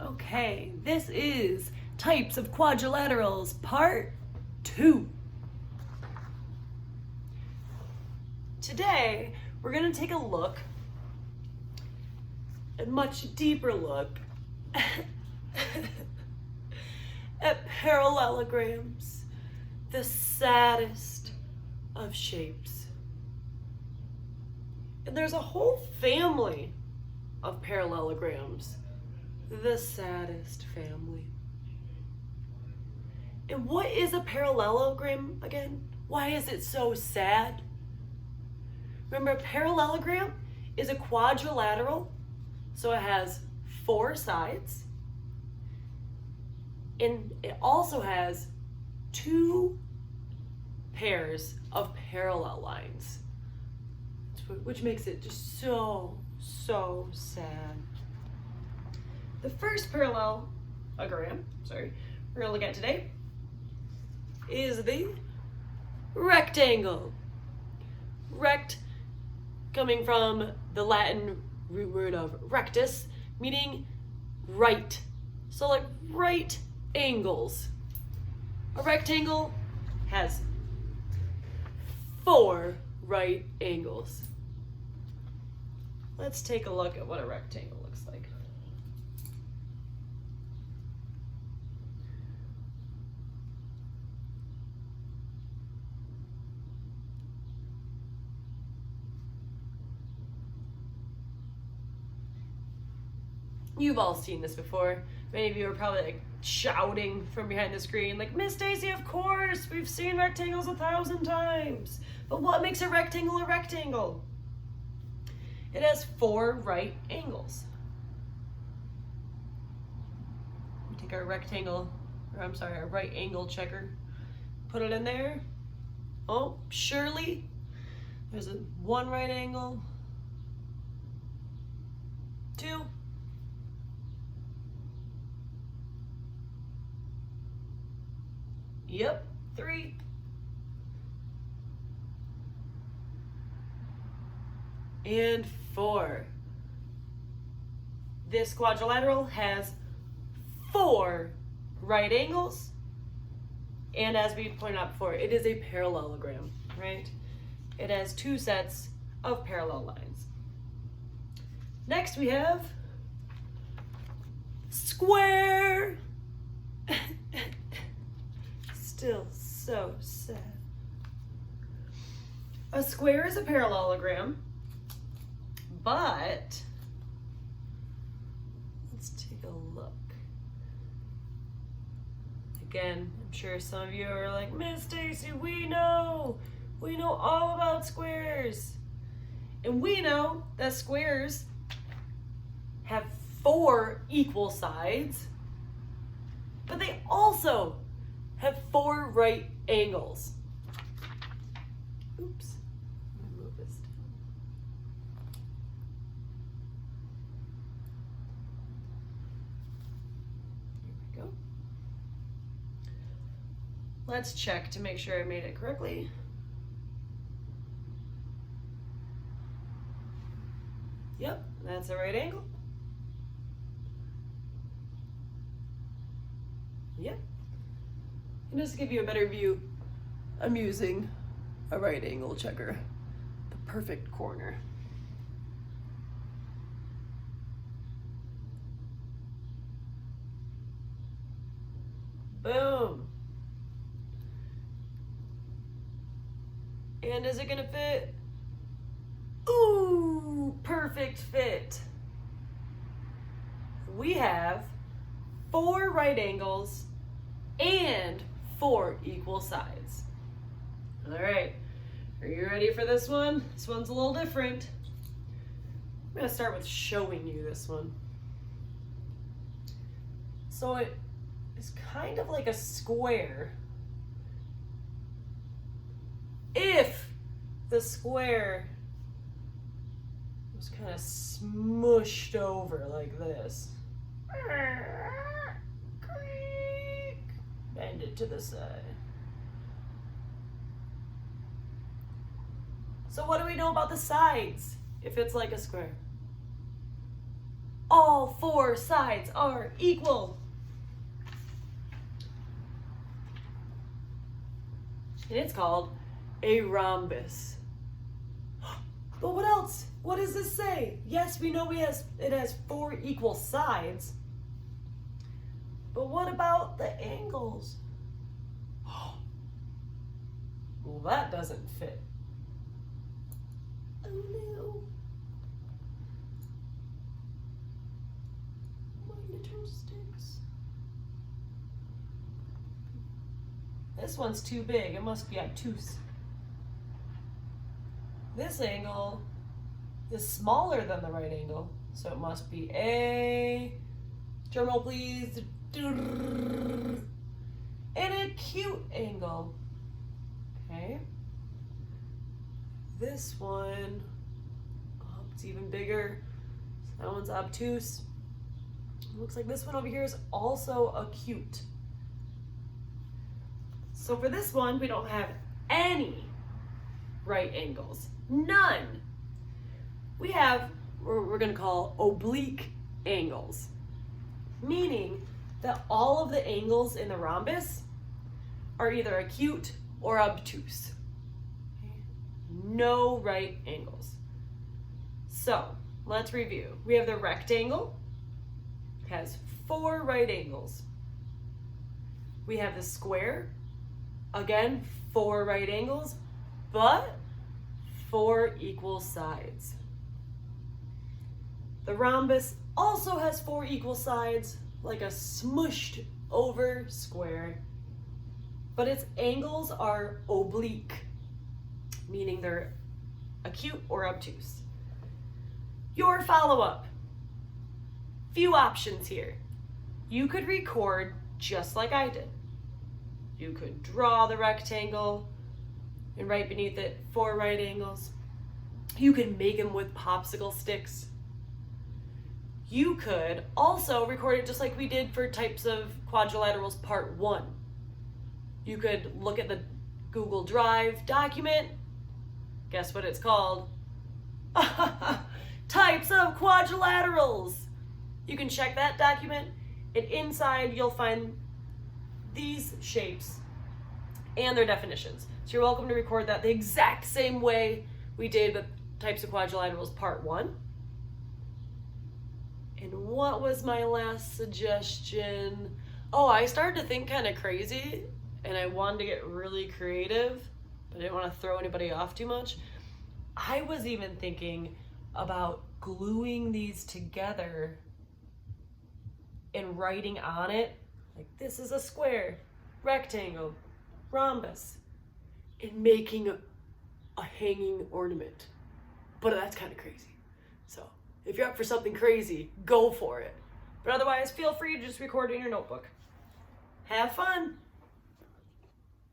Okay, this is Types of Quadrilaterals, Part 2. Today, we're going to take a look, a much deeper look, at parallelograms, the saddest of shapes. And there's a whole family of parallelograms, the saddest family. And what is a parallelogram again? Why is it so sad? Remember, a parallelogram is a quadrilateral, so it has 4 sides, and it also has 2 pairs of parallel lines, which makes it just so sad. The first parallelogram, we're gonna look at today is the rectangle. Rect, coming from the Latin root word of rectus, meaning right. So like right angles. A rectangle has 4 right angles. Let's take a look at what a rectangle looks like. You've all seen this before. Many of you are probably like shouting from behind the screen, like, Miss Stacy, of course, we've seen rectangles 1,000 times. But what makes a rectangle a rectangle? It has 4 right angles. We take our our right angle checker, put it in there. Oh, surely there's a 1 right angle, 2, yep, 3, and 4. This quadrilateral has 4 right angles, and as we pointed out before, it is a parallelogram, right? It has 2 sets of parallel lines. Next we have square. Still so sad. A square is a parallelogram, but let's take a look. Again, I'm sure some of you are like, Miss Stacy, we know all about squares. And we know that squares have 4 equal sides, but they also have 4 right angles. Oops, let me move this down. Here we go. Let's check to make sure I made it correctly. Yep, that's a right angle. Yep. And just to give you a better view, I'm using a right angle checker, the perfect corner. Boom. And is it gonna fit? Ooh, perfect fit. We have 4 right angles and 4 equal sides. All right, are you ready for this one? This one's a little different. I'm gonna start with showing you this one. So it is kind of like a square if the square was kind of smushed over like this. Bend it to the side. So what do we know about the sides if it's like a square? all four sides are equal. And it's called a rhombus. But what else? What does this say? Yes, we know it has four equal sides. But what about the angles? Well, that doesn't fit. Oh no. My little sticks. This one's too big. It must be obtuse. This angle is smaller than the right angle, so it must be a, drum roll please, an acute angle. Okay. This one, oh, it's even bigger. So that one's obtuse. It looks like this one over here is also acute. So for this one, we don't have any right angles. None. We have what we're going to call oblique angles, meaning that all of the angles in the rhombus are either acute or obtuse. No right angles. So let's review. We have the rectangle, has four right angles. We have the square, again, four right angles, but four equal sides. The rhombus also has four equal sides, like a smushed over square, but its angles are oblique, meaning they're acute or obtuse. Your follow-up. Few options here. You could record just like I did. You could draw the rectangle and right beneath it, four right angles. You could make them with popsicle sticks. You could also record it just like we did for types of quadrilaterals part 1. You could look at the Google Drive document. Guess what it's called? Types of quadrilaterals. You can check that document, and inside you'll find these shapes and their definitions. So you're welcome to record that the exact same way we did with types of quadrilaterals part 1. And what was my last suggestion? Oh, I started to think kind of crazy, and I wanted to get really creative, but I didn't want to throw anybody off too much. I was even thinking about gluing these together and writing on it, like this is a square, rectangle, rhombus, and making a hanging ornament. But that's kind of crazy. So if you're up for something crazy, go for it. But otherwise, feel free to just record in your notebook. Have fun.